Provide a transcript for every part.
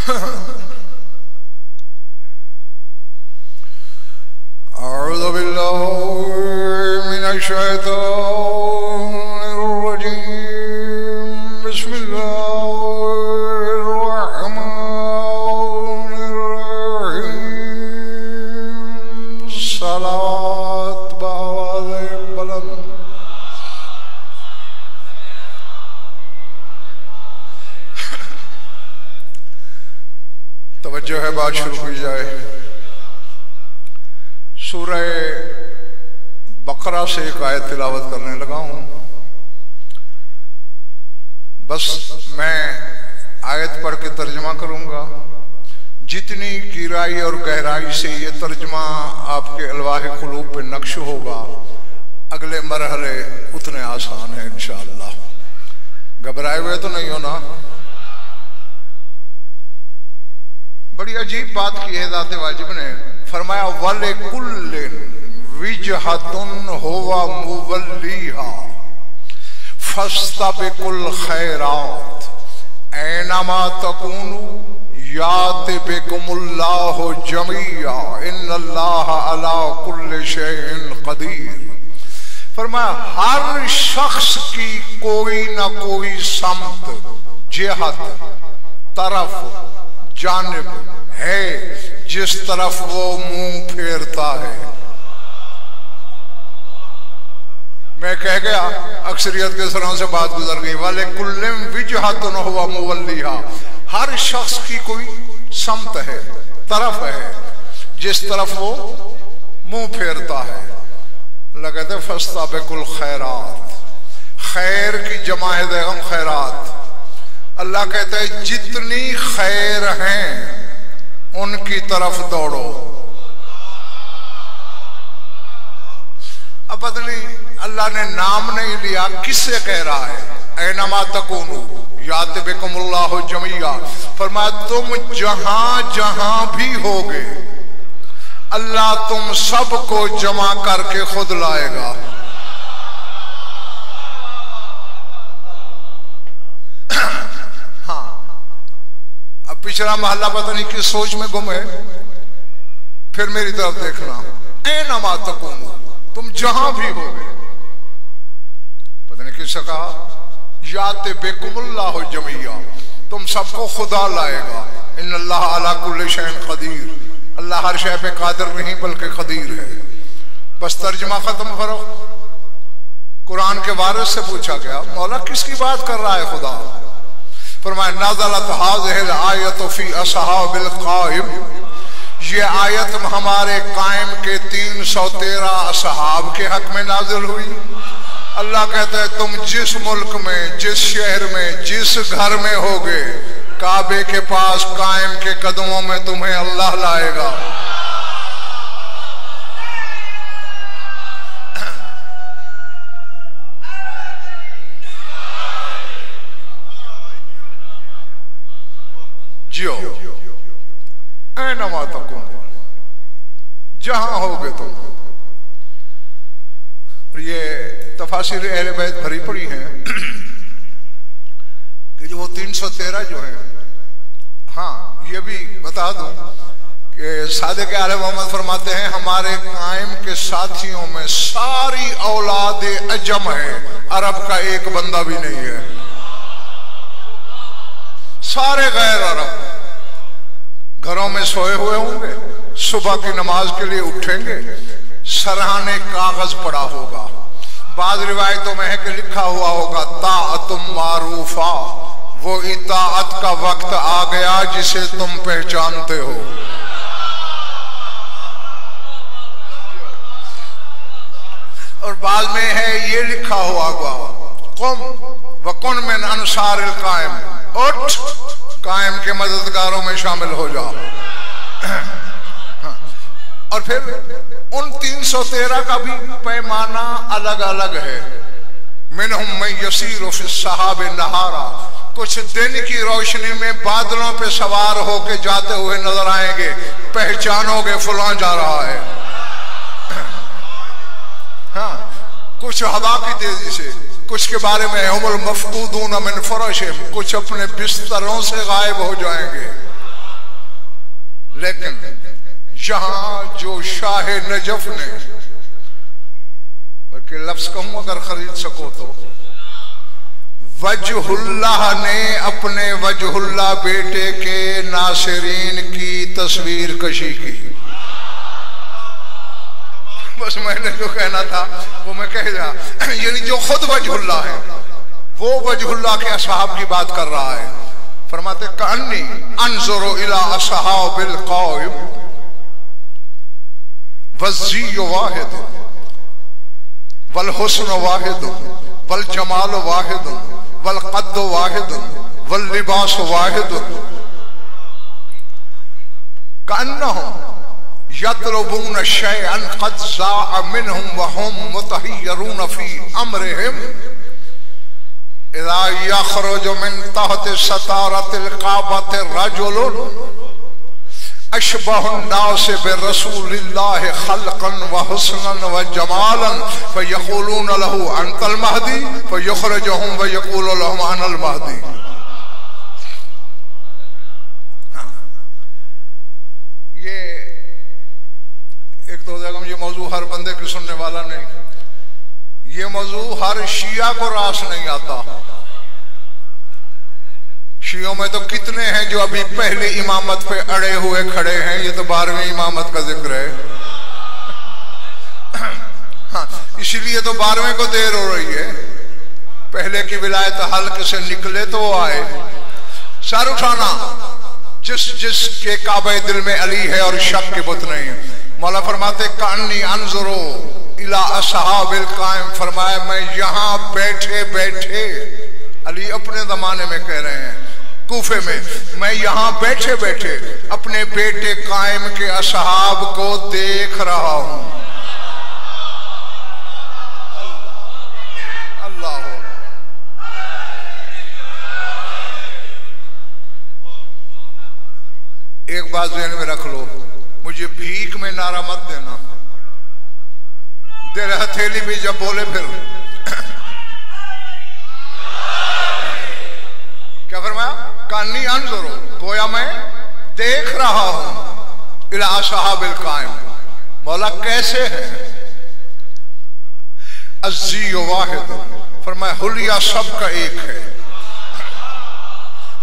अऊज़ु बिल्लाहि मिनश शैतानिर रजीम बिस्मिल्लाहिर रहमानिर रहीम सलात बावाज़े बुलंद तवज्जो है, बात शुरू की जाए। सूरह बकरा से एक आयत तिलावत करने लगा हूं। बस मैं आयत पढ़ के तर्जमा करूंगा। जितनी गहराई और गहराई से ये तर्जमा आपके अलवाह कुलूब पे नक्श होगा, अगले मरहले उतने आसान है इंशाअल्लाह। घबराए हुए तो नहीं हो ना? बड़ी अजीब बात की है ज़ात वाजिब ने, फरमाया वले कुल्लिन विजहतुन हुवा मुवल्लीहा फस्तबिकुल खैरात ऐनमा तकूनु याति बिकुमुल्लाहु जमीया इन्नल्लाहा अला कुल्लि शैइन कदीर। फरमाया हर शख्स की कोई ना कोई समत, जिहत, तरफ, जानिब है जिस तरफ वो मुंह फेरता है। मैं कह गया, अक्सरियत के सरों से बात गुजर गई। वाले कुल्लिम विजहतुन हुवा मुवल्लीहा, हर शख्स की कोई समत है, तरफ है जिस तरफ वो मुंह फेरता है। लगते फस्ताबिकुल खैरात, खैर की जमा है देगम खैरात। अल्लाह कहता है जितनी खैर हैं उनकी तरफ दौड़ो। अब पता नहीं अल्लाह ने नाम नहीं लिया, किससे कह रहा है? ऐनमा तकूनु याति बिकुमुल्लाहु जमीया। फरमाया तुम जहां जहां भी होगे अल्लाह तुम सबको जमा करके खुद लाएगा। पिछला महल्ला पता नहीं किस सोच में गुम है, फिर मेरी तरफ देखना। ऐनमा तकूनु, तुम जहां भी होगे, पता नहीं किससे कहा, याति बिकुमुल्लाहु जमीया, तुम सबको खुदा लाएगा। इन्नल्लाहा अला कुल्लि शैइन कदीर, अल्लाह हर शय पे कादिर नहीं बल्कि कदीर है। बस तर्जुमा खत्म करो। कुरान के वारिस से पूछा गया, मौला किसकी बात कर रहा है खुदा? फरमाया नज़लत हाज़िहिल आयतु फी अस्हाबिल क़ाइम, ये आयत हमारे कायम के 313 असहाब के हक में नाजिल हुई। अल्लाह कहता है तुम जिस मुल्क में, जिस शहर में, जिस घर में होगे, काबे के पास कायम के कदमों में तुम्हें अल्लाह लाएगा। जियो ऐनमा तकूनु, जहां होगे तुम। ये तफासिर अहले बैत भरी पड़ी हैं कि जो वो 313 जो है। हाँ ये भी बता दूं कि सादिक आले मोहम्मद फरमाते हैं हमारे कायम के साथियों में सारी औलाद अजम है, अरब का एक बंदा भी नहीं है। सारे गैर अरब घरों में सोए हुए होंगे, सुबह की नमाज के लिए उठेंगे, सरहाने कागज पड़ा होगा। बाद रिवायतों में है कि लिखा हुआ होगा ताअतुम मारूफा, वो इताअत का वक्त आ गया जिसे तुम पहचानते हो। और बाद में है ये लिखा हुआ होगा कुम वकुन मिन अंसारिल कायम, उठ कायम के मददगारों में शामिल हो जाओ। और फिर उन 313 का भी पैमाना अलग अलग है। मिनहुम मैं यसीरु फी सहाबे नहारा, कुछ दिन की रोशनी में बादलों पे सवार होके जाते हुए नजर आएंगे, पहचानोगे फलां जा रहा है। हाँ, कुछ हवा की तेजी से, कुछ के बारे में हुमुल मफकूदून मिन फरशिम, कुछ अपने बिस्तरों से गायब हो जाएंगे। लेकिन यहां जो शाह नजफ ने, बल्कि लफ्ज कहूं अगर खरीद सको तो, वजहुल्लाह ने अपने वजहुल्लाह बेटे के नासिरीन की तस्वीर कशी की। बस मैंने जो कहना था वो मैं कह रहा, यानी जो खुद वजहुल्लाह है वो वजहुल्लाह के असहाब की बात कर रहा है। फरमाते कअन्नी अंजुरु इला असहाबिल क़ाइम वज़्ज़ी वाहिद वल हुस्न वाहिद वल जमाल वाहिद वल क़द्द वाहिद वल लिबास वाहिद कअन्नहुम यतलबून शयअन क़द ज़ाअ मिनहुम व हुम मुतहय्यरून फी अम्रिहिम इज़ा यख़रुजु मिन तहति सतारतिल काबति रजुलुन अशबहुन नास बिरसूलिल्लाहि खल्क़न व हुस्नन व जमालन फयक़ूलून लहू अंतल महदी फयुख़रिजुहुम व यक़ूलु लहुम अनल महदी। ये एक तो जगह ये मौजू हर बंदे की सुनने वाला नहीं, ये मौजू हर शिया को रास नहीं आता। शियों में तो कितने हैं जो अभी पहले इमामत पे अड़े हुए खड़े हैं, ये तो 12वीं इमामत का जिक्र है। हाँ, इसलिए तो 12वें को देर हो रही है। पहले की विलायत हल्क से निकले तो आए। सर उठाना जिसके काबे दिल में अली है और शक के बुत नहीं है। मौला फरमाते कान्नी अंजुरो इला असहाबिल कायम, फरमाया मैं यहां बैठे बैठे, अली अपने जमाने में कह रहे हैं कूफे में, मैं यहां बैठे बैठे अपने बेटे कायम के असहाब को देख रहा हूं। अल्लाह हो। एक बात ज़हन में रख लो, मुझे भीख में नारा मत देना। दिल हथेली भी जब बोले फिर क्या फरमाया? कानी अंजुरो, गोया मैं देख रहा हूं इला असहाबिल कायम। मौला कैसे है? अज़्ज़ी वाहिद, फरमाया हुलिया सबका एक है,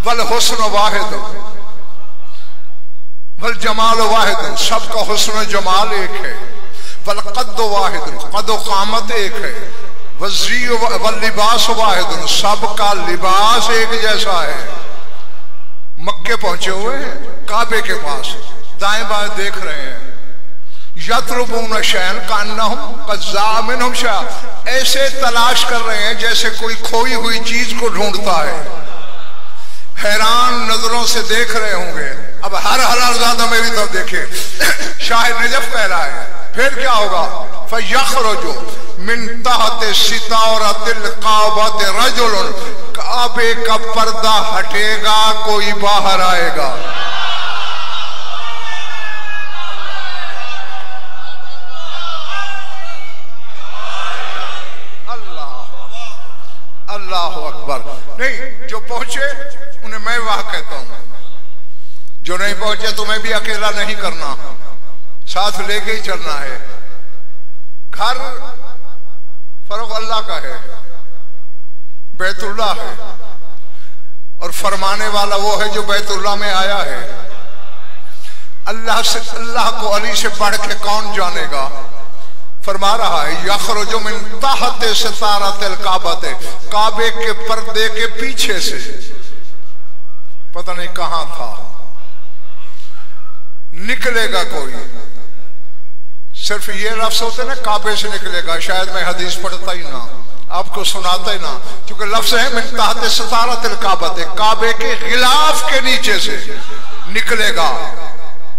वल हुस्न वाहिद वल जमाल वाहिद, सबका हुस्न जमाल एक है, वल क़द्द वाहिद, क़द्द क़ामत एक है, वज़्ज़ी वल लिबास वाहिद, सबका लिबास एक जैसा है। मक्के पहुंचे हुए हैं, काबे के पास दाएं बाएं देख रहे हैं। यतलबून शयअन कअन्नहुम क़द ज़ाअ मिनहुम शयअन, ऐसे तलाश कर रहे हैं जैसे कोई खोई हुई चीज को ढूंढता है। हैरान नजरों से देख रहे होंगे। अब हर हलालज़ादा मेरी तरफ देखे, शाह नजफ कह रहा है, फिर क्या होगा? फयख़रुजु मिन तहति सितारतिल काबति रजुलन, काबे का पर्दा हटेगा, कोई बाहर आएगा। अल्लाह अल्लाह अकबर। नहीं, जो पहुंचे उन्हें मैं वाह कहता हूं, जो नहीं पहुंचे तुम्हें भी अकेला नहीं करना, साथ लेके ही चलना है। घर फर्क अल्लाह का है, बैतुल्लाह है, और फरमाने वाला वो है जो बैतुल्लाह में आया है। अल्लाह से, अल्लाह को अली से बढ़ के कौन जानेगा? फरमा रहा है यख़रुजु मिन तहति सितारतिल काबति, काबे के पर्दे के पीछे से, पता नहीं कहां था, निकलेगा कोई। सिर्फ ये लफ्ज होते ना, काबे से निकलेगा, शायद मैं हदीस पढ़ता ही ना, आपको सुनाता ही ना, क्योंकि लफ्ज है मिन तहति सितारतिल काबति, काबे के गिलाफ के नीचे से निकलेगा।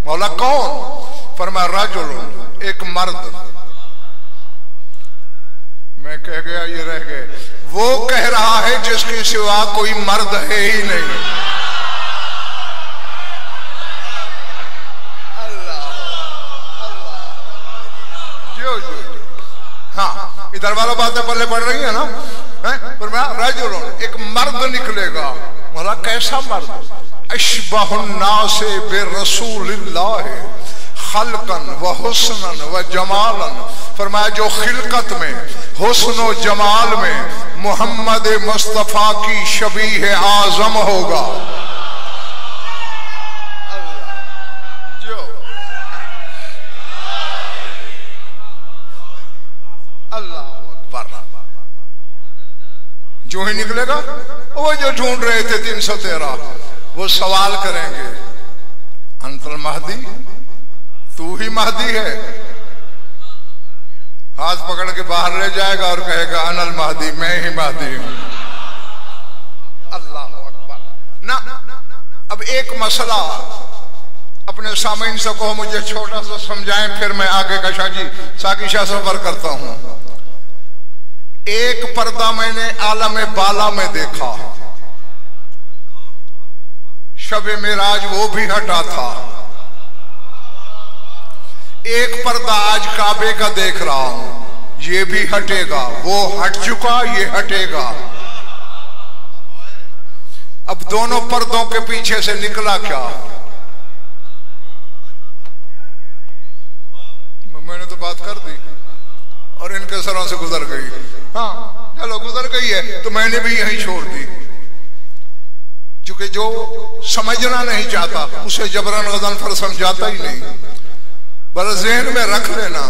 मौला कौन? फरमाया रजुल, एक मर्द। मैं कह गया, ये रह गए। वो कह रहा है जिसके सिवा कोई मर्द है ही नहीं। हाँ, इधर वाला बातें पल्ले पड़ रही है ना। रजुल, एक मर्द निकलेगा। बोला कैसा मर्द? अशबहुन्नास बिरसूलिल्लाह खल्कन व हुस्नन व जमालन। फरमाया जो खिलकत में, हुस्न व जमाल में मोहम्मद मुस्तफ़ा की शबीह आजम होगा। जो ही निकलेगा, वो जो ढूंढ रहे थे 313 वो सवाल करेंगे, अंतल महदी, तू ही महदी है? हाथ पकड़ के बाहर ले जाएगा और कहेगा अनल महदी, मैं ही महदी हूं। अल्लाह अकबर। ना अब एक मसला अपने सामईन से कहो, मुझे छोटा सा समझाएं, फिर मैं आगे का शाजी साकी शाह सफर करता हूं। एक पर्दा मैंने आलम बाला में देखा, शबे मेराज वो भी हटा था। एक पर्दा आज काबे का देख रहा हूं, ये भी हटेगा, वो हट चुका, ये हटेगा। अब दोनों पर्दों के पीछे से निकला क्या? मैंने तो बात कर दी और इनके सरों से गुजर गई। हाँ चलो गुजर गई है तो मैंने भी यही छोड़ दी, क्योंकि जो समझना नहीं चाहता उसे जबरन गजन पर समझाता ही नहीं। बस ज़हन में रख लेना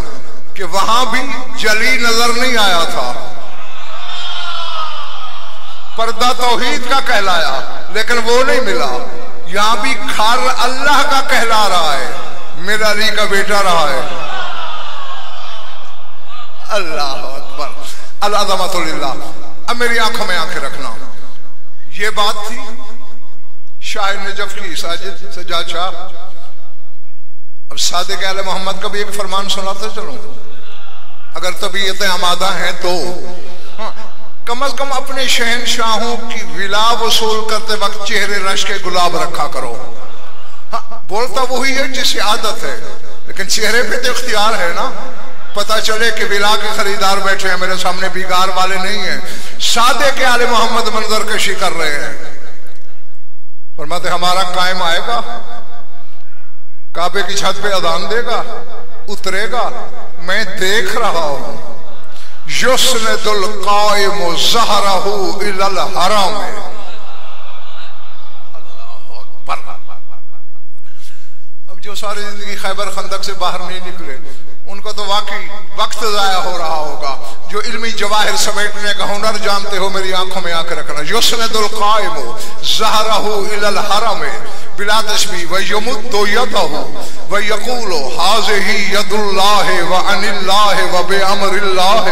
कि वहां भी जली नजर नहीं आया था, पर्दा तौहीद का कहलाया लेकिन वो नहीं मिला। यहां भी खार अल्लाह का कहला रहा है, मेरा अली का बेटा रहा है। अल्लाह अकबर, अल-अज़मतुलिल्लाह। अब मेरी आंखों में आंखें रखना, ये बात थी शाह नजफ की साजिद सज्जाद शाह। अब सादिक आले मोहम्मद का भी एक फरमान सुनाते चलो, अगर तबीयतें आमादा हैं तो। हाँ, कम अज कम अपने शहनशाहों की विला वसूल करते वक्त चेहरे रश के गुलाब रखा करो। हाँ, बोलता वही है जिसे आदत है, लेकिन चेहरे पे तो इख्तियार है ना। पता चले कि विला के खरीदार बैठे हैं, मेरे सामने बिगार वाले नहीं हैं। सादे के आले मोहम्मद मंजर कशी कर रहे हैं। फरमाते हमारा कायम आएगा, काबे की छत पे अजान देगा, उतरेगा, मैं देख रहा हूं। युस्नदुल कायमु ज़हरहु इलल हरम। अल्लाहु अकबर। अब जो सारी जिंदगी खैबर खंदक से बाहर नहीं निकले, उनको तो वाकई वक्त जाया हो रहा होगा। जो इल्मी जवाहिर समेटने का हुनर जानते हो, मेरी आंखों में आंखें रखना। युस्नदुल कायमु ज़हरहु इलल हरम बिला तशबीह व यमुद्दु यदहु व यक़ूलु हाज़िही यदुल्लाह व अनिल्लाह व बिअम्रिल्लाह।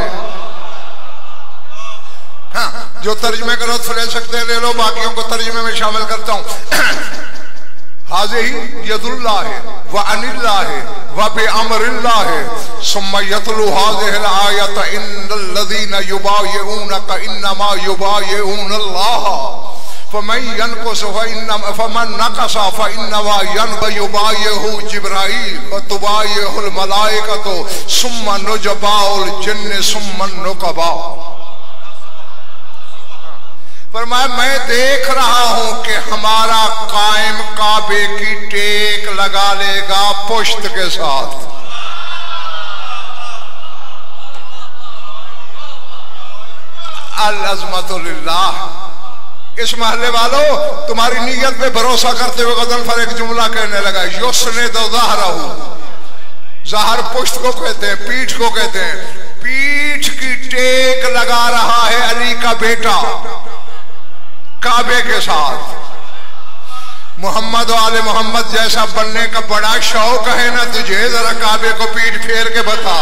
हाँ, जो तर्जमे का लुत्फ़ ले सकते हैं ले लो, बाकियों को तर्जमे में शामिल करता हूं। हाज़िही यदुल्लाह व अनिल्लाह व बिअम्रिल्लाह सुम्मा यतलू हाज़िहिल आयत इन्नल लज़ीना युबायिऊनका इन्नमा युबायिऊनल्लाह फमन यनकुस फमन नकसा फइन्नमा युबायिहु जिब्राईल व तुबायिहुल मलाइकतु सुम्मा नुजबाउल जिन्न सुम्मा नुकबा। फरमाया मैं देख रहा हूं कि हमारा कायम काबे की टेक लगा लेगा पुश्त के साथ। अल-अज़मतुलिल्लाह। इस महल्ले वालों, तुम्हारी नीयत पे भरोसा करते हुए गजल पर एक जुमला कहने लगा, युस्नदु ज़हरहु। ज़हर पुश्त को कहते हैं, पीठ को कहते हैं। पीठ की टेक लगा रहा है अली का बेटा काबे के साथ। मोहम्मद वाले मोहम्मद जैसा बनने का बड़ा शौक है ना तुझे, जरा काबे को पीठ फेर के बता।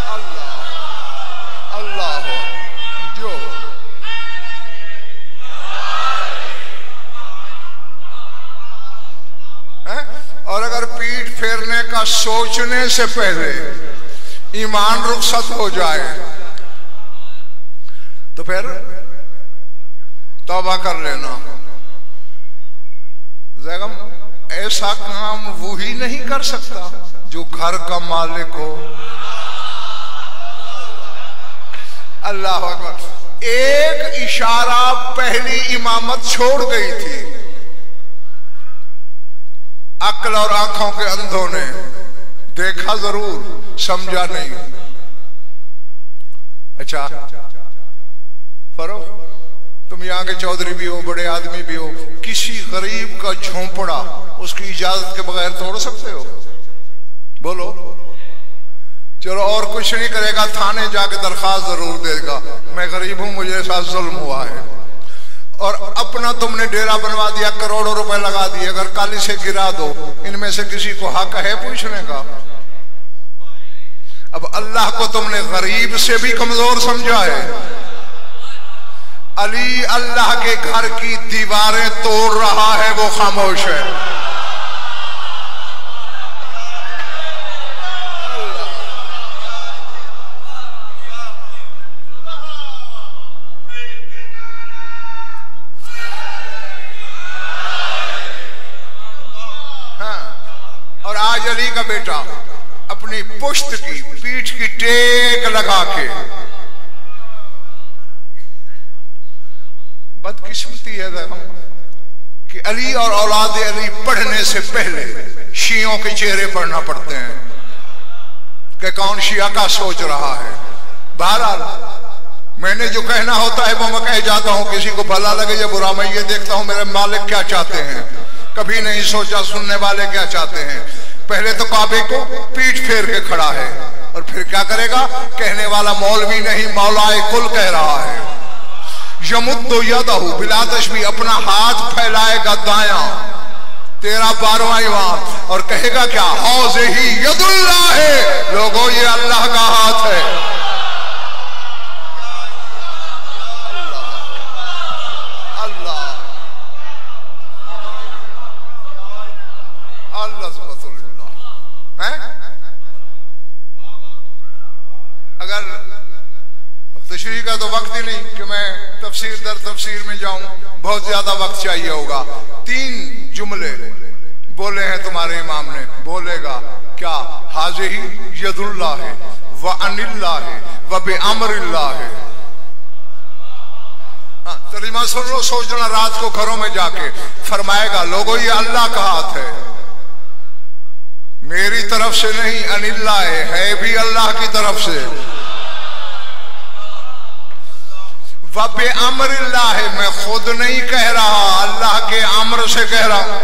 अल्लाह अल्लाह जो है। और अगर पीठ फेरने का सोचने से पहले ईमान रुखसत हो जाए तो फिर तौबा कर लेना। ज़ैगम ऐसा काम वही नहीं कर सकता जो घर का मालिक हो। अल्लाह अकबर। एक इशारा पहली इमामत छोड़ गई थी। अक्ल और आंखों के अंधों ने देखा जरूर, समझा नहीं। अच्छा फरोख, तुम यहाँ के चौधरी भी हो, बड़े आदमी भी हो, किसी गरीब का झोंपड़ा उसकी इजाजत के बगैर तोड़ सकते हो? बोलो। चलो और कुछ नहीं करेगा, थाने जाके दरखास्त जरूर देगा, मैं गरीब हूं, मुझे साथ जुल्म हुआ है। और अपना तुमने डेरा बनवा दिया, करोड़ों रुपए लगा दिए, अगर काली से गिरा दो, इनमें से किसी को हक है पूछने का? अब अल्लाह को तुमने गरीब से भी कमजोर समझा है। अली अल्लाह के घर की दीवारें तोड़ रहा है, वो खामोश है। और आज अली का बेटा अपनी पुश्त की, पीठ की टेक लगा के, बदकिस्मती है कि अली और औलाद अली पढ़ने से पहले शियों के चेहरे पढ़ना पड़ते हैं कि कौन शिया का सोच रहा है। बहरहाल मैंने जो कहना होता है वो मैं कह जाता हूं, किसी को भला लगे या बुरा, मैं ये देखता हूं मेरे मालिक क्या चाहते हैं। कभी नहीं सोचा सुनने वाले क्या चाहते हैं। पहले तो काबे को पीठ फेर के खड़ा है और फिर क्या करेगा? कहने वाला मौलवी नहीं, मौलाए कुल कह रहा है। यमुद्दु यदहु बिला तशबीह, अपना हाथ फैलाएगा दायां, तेरा 12वां इमाम, और कहेगा क्या? हौज़े ही यदुल्लाह है, लोगों ये अल्लाह का हाथ है। अल्लाह है। अगर तशरीह का तो वक्त ही नहीं कि मैं तफसीर दर तफसीर में जाऊं, बहुत ज्यादा वक्त चाहिए होगा। 3 जुमले बोले हैं तुम्हारे इमाम ने, बोलेगा क्या? हाज़िही यदुल्लाह है व अनिल्लाह है व बिअम्रिल्लाह है। हाँ, तर्जुमा सुन लो, सोचना रात को घरों में जाके। फरमाएगा लोगों ये अल्लाह का हाथ है, मेरी तरफ से नहीं, अनिल्लाह है भी अल्लाह की तरफ से। वबे अमरिल्लाह है, मैं खुद नहीं कह रहा, अल्लाह के अम्र से कह रहा हूं।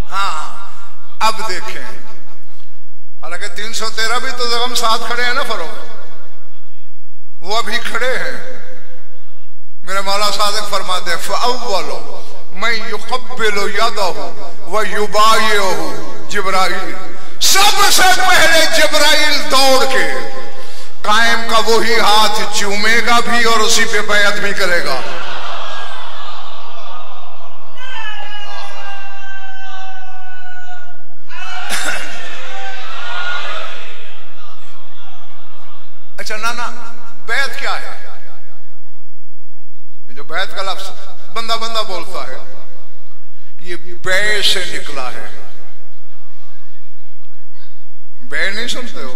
हाँ, अब देखें, हालांकि 313 भी तो जगम साथ खड़े हैं ना फरोख, वो अभी खड़े हैं। मेरे मौला सादिक फरमाते फ़अव्वलु मैं युक़ब्बिलु यदहु व युबायिहु जिब्राइल, सबसे पहले जिब्राइल दौड़ के कायम का वही हाथ चूमेगा भी और उसी पे बैत भी करेगा। अच्छा नाना, बैत क्या है? ये जो बैत का लफ्ज़ बंदा बंदा बोलता है, ये बै से निकला है। बै नहीं सुनते हो?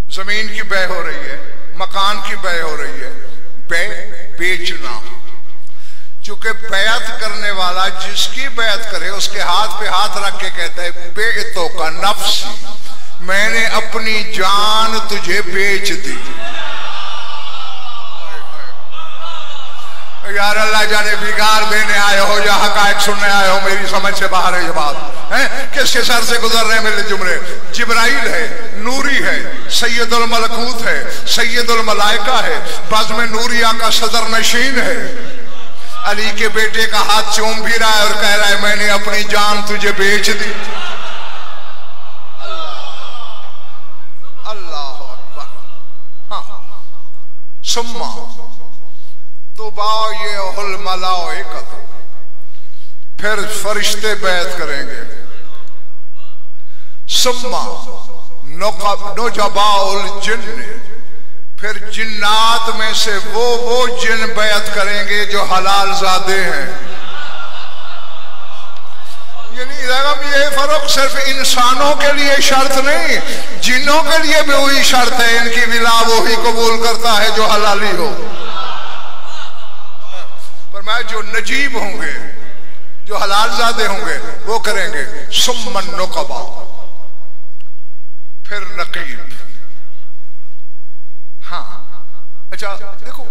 जमीन की बै हो रही है, मकान की बै हो रही है। बै बेचना। चूंकि बैत करने वाला जिसकी बैत करे उसके हाथ पे हाथ रख के कहता है बेतो का नफ्सी, मैंने अपनी जान तुझे बेच दी। यार अल्लाह जाने बिगाड़ देने आए हो या हकायक सुनने आए हो, मेरी समझ से बाहर है ये बात है। किसके सर से गुजर रहे हैं मेरे जुमले? जिब्राइल है, नूरी है, सैयदुल मलकूत है, सैयदुल मलाइका है, बज़्म नूरिया का सदर नशीन है। अली के बेटे का हाथ चूम भी रहा है और कह रहा है मैंने अपनी जान तुझे बेच दी। अल्लाह अकबर। हाँ, सुम्मा तो बायुल मलाइकत, फिर फरिश्ते बैत करेंगे। सुम्मा नुजबाउल जिन्न, फिर जिन्नात में से वो जिन बैत करेंगे जो हलाल ज़ादे हैं। यानी बेगम ये फर्क सिर्फ इंसानों के लिए शर्त नहीं, जिन्नों के लिए भी वही शर्त है, इनकी विला वही कबूल करता है जो हलाली हो। पर मैं जो नजीब होंगे, जो हलाल ज़ादे होंगे वो करेंगे। सुम्मन नुकबा, फिर नकीब। हाँ अच्छा देखो,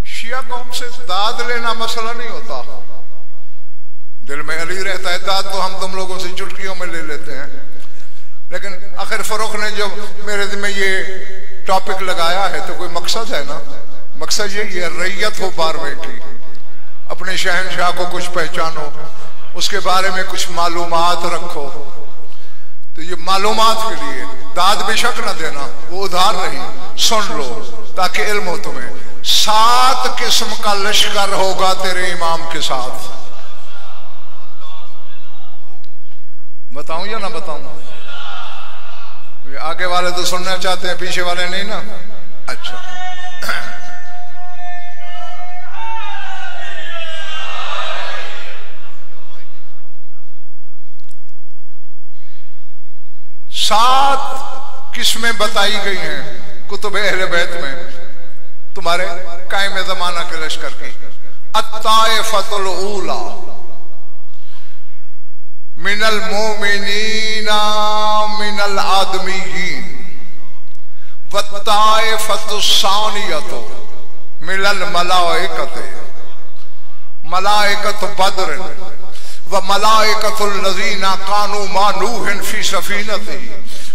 शिया कौम से दाद लेना मसला नहीं होता, दिल में अली रहता है, दाद तो हम तुम लोगों से चुटकियों में ले लेते हैं। लेकिन आखिर फरोख ने जब मेरे दिल में ये टॉपिक लगाया है तो कोई मकसद है ना, मकसद यही है रैयत हो बारवे की, अपने शहनशाह को कुछ पहचानो, उसके बारे में कुछ मालूमात रखो। तो ये मालूमात के लिए दाद बेशक न देना, वो उधार नहीं, सुन लो ताकि इल्म हो तुम्हें। 7 किस्म का लश्कर होगा तेरे इमाम के साथ। बताऊं या ना बताऊं? आगे वाले तो सुनना चाहते हैं, पीछे वाले नहीं ना। अच्छा सात किस्में बताई गई हैं कुतुब अहले बैत में तुम्हारे कायम ज़माना के लश्कर की। अत्ताइफतुल ऊला मिनल मोमिनीना मिनल आदमीयीन वत्ताइफतुस सानियतु मिनल मलाइकते मलाइकतु बद्र व मलाइकतुल लज़ीना कानू मा नूहन फी सफीनतिही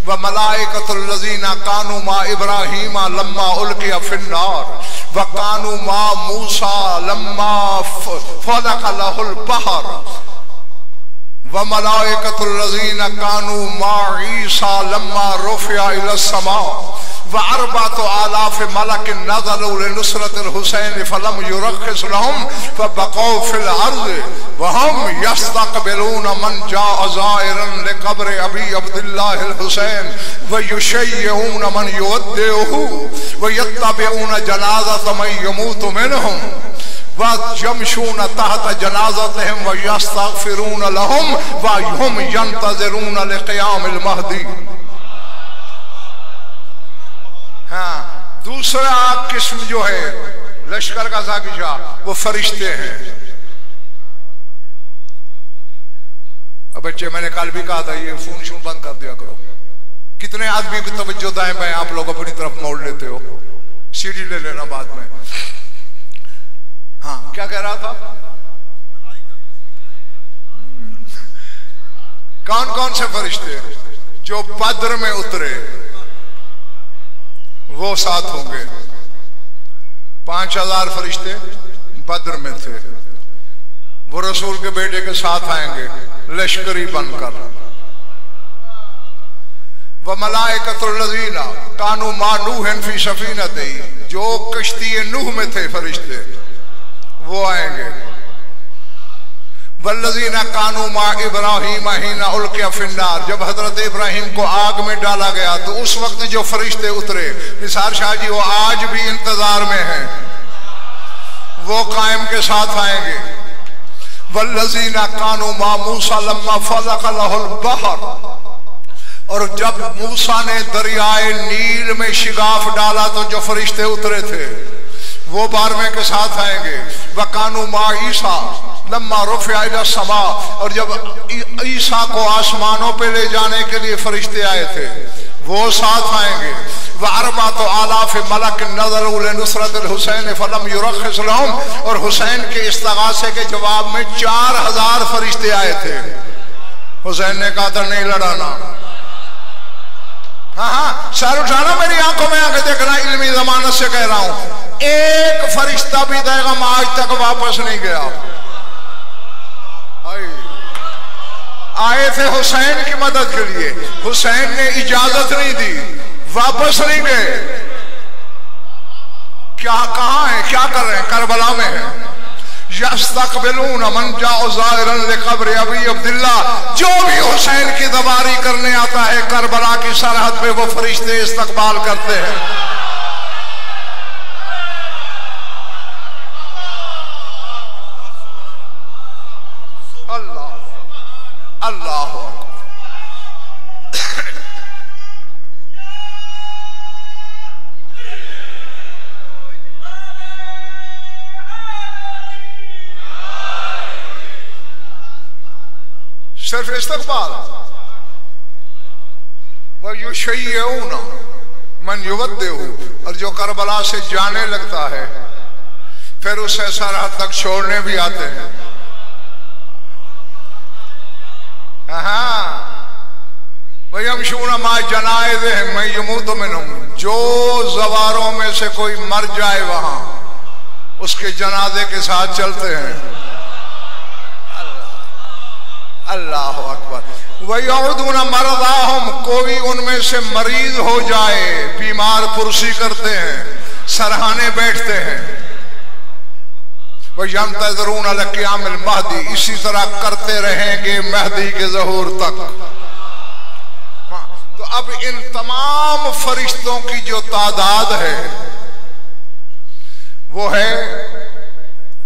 व मलाइकतुल लज़ीना कानू मा इब्राहीमा लम्मा उल्किया फिन्नार व कानू मा मूसा लम्मा फलक लहुल बहर व मलाइकतुल लज़ीना कानू मा ईसा लम्मा रुफ़िया इलस समा व अरबातु आलाफ मलकिन नज़लू लिनुसरतिल हुसैन फलम युरख्खिस लहुम फबक़ौ फिल अर्ज़ व हम यस्तक़बिलून मन जाअ ज़ाइरन लिक़ब्र अबी अब्दुल्लाहिल हुसैन व युशय्यऊन मन युवद्दिउहु व यत्तबिऊन जनाज़त मन यमूतु मिनहुम व यमशून तहत जनाज़तिहिम व यस्तग़फिरून लहुम व हुम यंतज़िरून लिक़ियामिल महदी। हाँ, दूसरा किस्म जो है लश्कर का साकिशा वो फरिश्ते हैं। अब बच्चे मैंने कल भी कहा था ये फोन शून बंद कर दिया करो। कितने आदमी की तवज्जो दाएं बाएं आप लोग अपनी तरफ मोड़ लेते हो, सीढ़ी ले लेना बाद में। हाँ क्या कह रहा था? कौन कौन से फरिश्ते जो बद्र में उतरे वो 7 होंगे। 5000 फरिश्ते बद्र में थे, वो रसूल के बेटे के साथ आएंगे लश्करी बनकर। व मलाइकतुल लज़ीना कानू मा नूहन फी सफीनतिही, जो कश्ती नूह में थे फरिश्ते वो आएंगे। वल्लज़ीना कानू मा इब्राहीम हिना उल्किया फिन्नार, जब हजरत इब्राहिम को आग में डाला गया तो उस वक्त जो फरिश्ते उतरे, निसार शाह जी वो आज भी इंतजार में हैं, वो कायम के साथ आएंगे। वल्लज़ीना कानू मा मूसा लम्मा फलक लहुल बहर, और जब मूसा ने दरियाए नील में शिगाफ डाला तो जो फरिश्ते उतरे थे वो 12वें के साथ आएंगे। वकानू मा ईसा लम्मा रुफ़िया इला समा, और जब ईसा को आसमानों पे ले जाने के लिए फरिश्ते आए थे वो साथ आएंगे। व अरबातु आलाफ मलक नज़लू लिनुसरतिल हुसैन फलम युरख्खिस लहुम, और हुसैन के इस्तगासे के जवाब में 4000 फरिश्ते आए थे। हुसैन ने कहा था नहीं लड़ाना। हाँ हाँ सर उठाना, मेरी आंखों में आके देखना, इल्मी जमानत से कह रहा हूं। एक फरिश्ता भी पैगम आज तक वापस नहीं गया। आए थे हुसैन की मदद के लिए, हुसैन ने इजाजत नहीं दी, वापस नहीं गए। क्या कहां है, क्या कर रहे हैं? करबला में है। यस्तक़बिलून मन जाअ ज़ाइरन लिक़ब्र अबी अब्दुल्ला, जो भी हुसैन की दवारी करने आता है करबला की सरहद पे वो फरिश्ते इस्तकबाल करते हैं। अल्लाह सिर्फ इस्तक़बाल वह युशय्यऊना मन युवद्देहु, और जो करबला से जाने लगता है फिर उसे सरहद तक छोड़ने भी आते हैं। वही हम शूना मा जनाए दे मैं यमूत मिनहूं, जो जवारों में से कोई मर जाए वहां उसके जनाजे के साथ चलते हैं। अल्लाह अकबर। वयऊदूना मरदाहुम, कोई उनमें से मरीज हो जाए, बीमार पुरसी करते हैं, सरहाने बैठते हैं। वयंतज़रून अला क़ियामिल महदी, इसी तरह करते रहेंगे महदी के ज़हूर तक। तो अब इन तमाम फरिश्तों की जो तादाद है वो है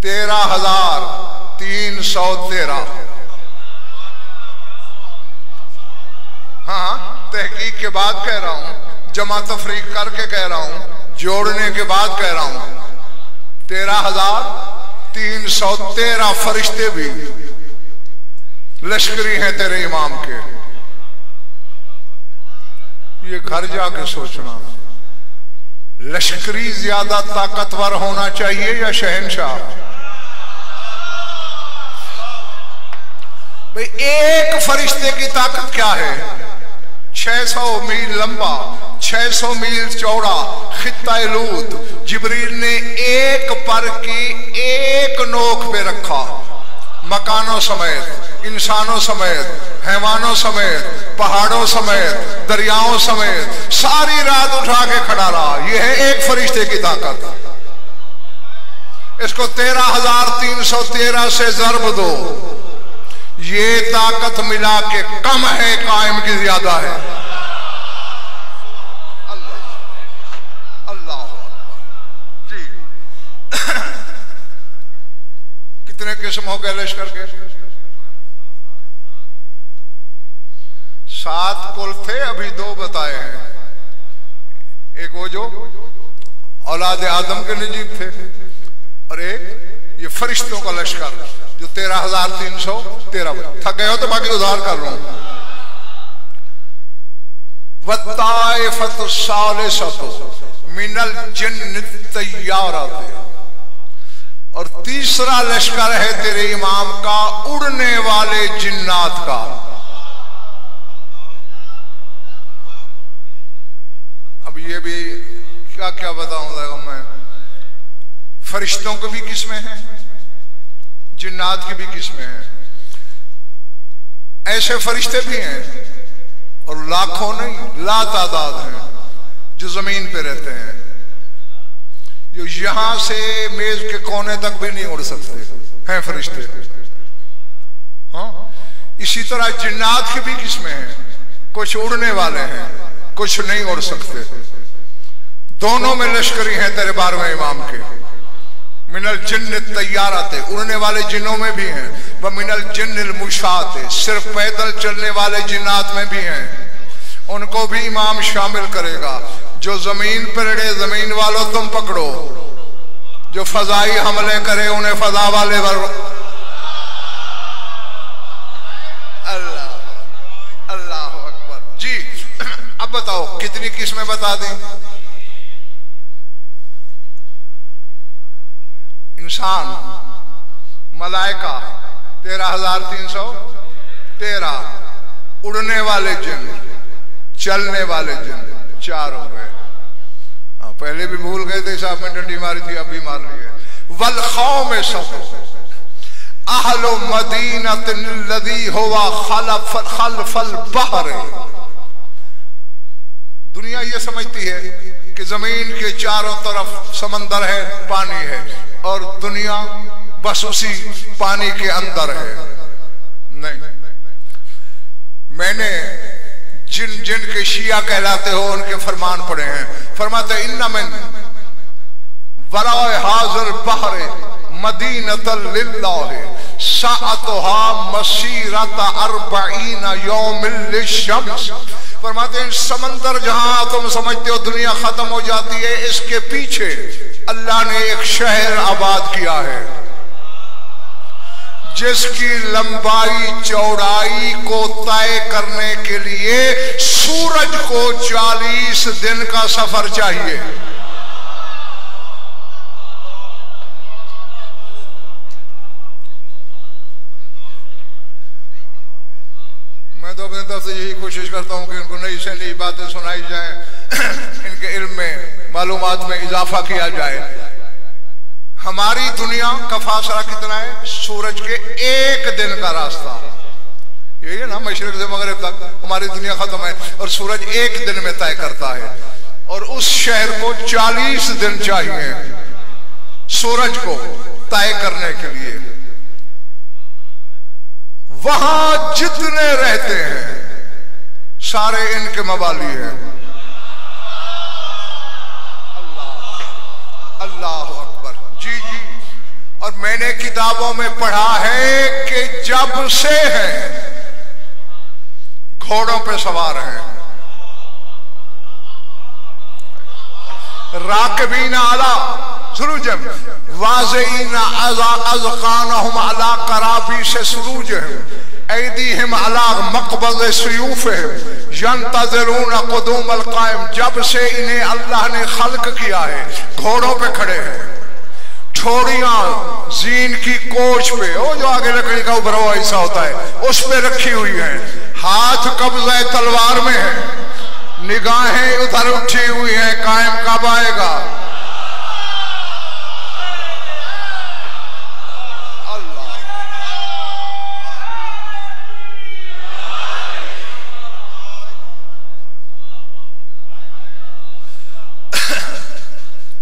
13,313। हाँ, तहकीक के बाद कह रहा हूं, जमा तफरीक करके कह रहा हूं, जोड़ने के बाद कह रहा हूं, 13,313 फरिश्ते भी लश्करी हैं तेरे इमाम के। ये घर जाके सोचना, लश्करी ज्यादा ताकतवर होना चाहिए या शहनशाह? भाई एक फरिश्ते की ताकत क्या है? 600 मील लंबा, 600 मील चौड़ा खित्ता लूत जिब्रील ने एक पर की एक नोक पे रखा, मकानों समेत, इंसानों समेत, हैवानों समेत, पहाड़ों समेत, दरियाओं समेत सारी रात उठा के खड़ा रहा। यह है एक फरिश्ते की ताकत। इसको 13,313 से ज़र्ब दो, ये ताकत मिला के कम है, कायम की ज्यादा है। अल्लाह अल्लाह जी। कितने किस्म हो गए लश्कर के? 7 कुल थे, अभी 2 बताए हैं। एक वो जो औलाद आदम के नजीब थे, और एक ये फरिश्तों का लश्कर जो 13,313। थक गए हो तो बाकी उधार कर लूं। वत्ताइफतु सालिसतु मिनल जिन्न तय्यारत, और तीसरा लश्कर है तेरे इमाम का उड़ने वाले जिन्नात का। अब ये भी क्या क्या बताऊंगा मैं, फरिश्तों की भी किस्में हैं, जिन्नात की भी किस्में हैं। ऐसे फरिश्ते भी हैं, और लाखों नहीं लातादाद हैं जो जमीन पे रहते हैं, जो यहां से मेज के कोने तक भी नहीं उड़ सकते हैं फरिश्ते। हाँ, इसी तरह जिन्नात की भी किस्में हैं, कुछ उड़ने वाले हैं, कुछ नहीं उड़ सकते। दोनों में लश्करी हैं तेरे 12वें इमाम के। मिनल जिन्न तैयाराते, उड़ने वाले जिन्नों में भी हैं, व मिनल जिन्निल मुशाते, सिर्फ पैदल चलने वाले जिन्नात में भी हैं। उनको भी इमाम शामिल करेगा। जो जमीन पर अड़े, जमीन वालों तुम पकड़ो, जो फजाई हमले करे उन्हें फजा वाले वर। अल्लाह अल्लाह अकबर जी। अब बताओ कितनी किस्में बता दी? इंसान, मलाइका 13,313, उड़ने वाले जिन, चलने वाले जिन, 4 हो गए। पहले भी भूल गए थे, साहब में डंडी मारी थी, अब भी मार ली है। वल खौम सब अहलो मदीनतिन लदी हुआ खलफल बहर। दुनिया ये समझती है कि जमीन के चारों तरफ समंदर है, पानी है, और दुनिया बस उसी पानी के अंदर है। नहीं, मैंने जिन जिन के शिया कहलाते हो उनके फरमान पढ़े हैं। फरमाते इन्ना मिन वराए हाज़िल बहर मदीनतल लिल्लाह, साअतुहा मसीरत अर्बईन यौमिल शम्स। फरमाते हैं समंदर जहां तुम समझते हो दुनिया खत्म हो जाती है, इसके पीछे अल्लाह ने एक शहर आबाद किया है जिसकी लंबाई चौड़ाई को तय करने के लिए सूरज को 40 दिन का सफर चाहिए। मैं तो अपने तरफ से यही कोशिश करता हूं कि इनको नई से नई बातें सुनाई जाए, इनके इल्म में मालूमात में इजाफा किया जाए। हमारी दुनिया का फासला कितना है? सूरज के एक दिन का रास्ता। यही है ना, मशरिक से मगरिब तक हमारी दुनिया खत्म है और सूरज एक दिन में तय करता है। और उस शहर को 40 दिन चाहिए सूरज को तय करने के लिए। वहां जितने रहते हैं सारे इनके मवाली हैं। अल्लाह अकबर। जी जी। और मैंने किताबों में पढ़ा है कि जब से हैं घोड़ों पे सवार हैं, राकिबीना अला सुरूजम वाज़ीना अज़क़ानहुम अला कराबी से सुरूजहम ऐदीहिम अला मक़बज़ सुयूफ़िहिम यंतज़िरून क़ुदूम अल-क़ाइम। जब से इन्हें अल्लाह ने खल्क किया है घोड़ों पे खड़े हैं, छोड़ियां जीन की कोच पे, वो जो आगे लकड़ी का उभरा हुआ हिस्सा होता है उस पे रखी हुई है, हाथ कब्ज़े तलवार में है, निगाहें उधर उठी हुई है, कायम कब आएगा? अल्लाह।